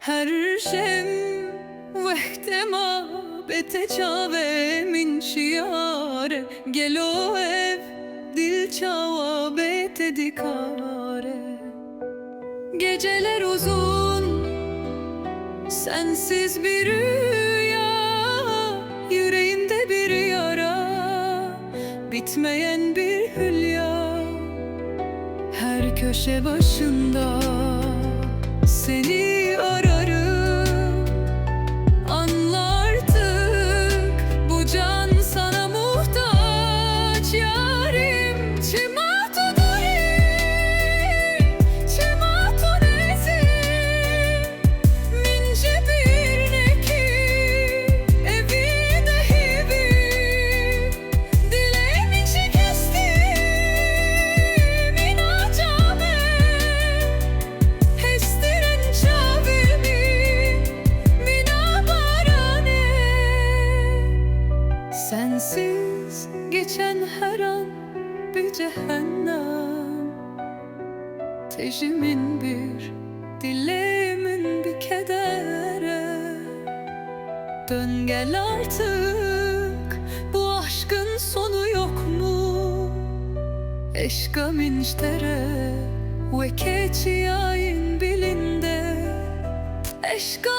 Her şem vehtema betecave min şiare gelo ev dil çava betedikare. Geceler uzun, sensiz bir rüya, yüreğimde bir yara, bitmeyen bir hülya. Her köşe başında seni ararım. Anla artık, bu can sana muhtaç yarim. Çimatu duri, çimatu nezi, min cebirneki, evi dehivi. Dileğimin şikesti, min acame, hestiren çavimi, min abarane. Sensiz geçen her an bir cehennem, tejimin bir, dileğimin bir kedere. Dön gel artık, bu aşkın sonu yok mu? Eşka minştere ve keçi ayın bilinde. Eşka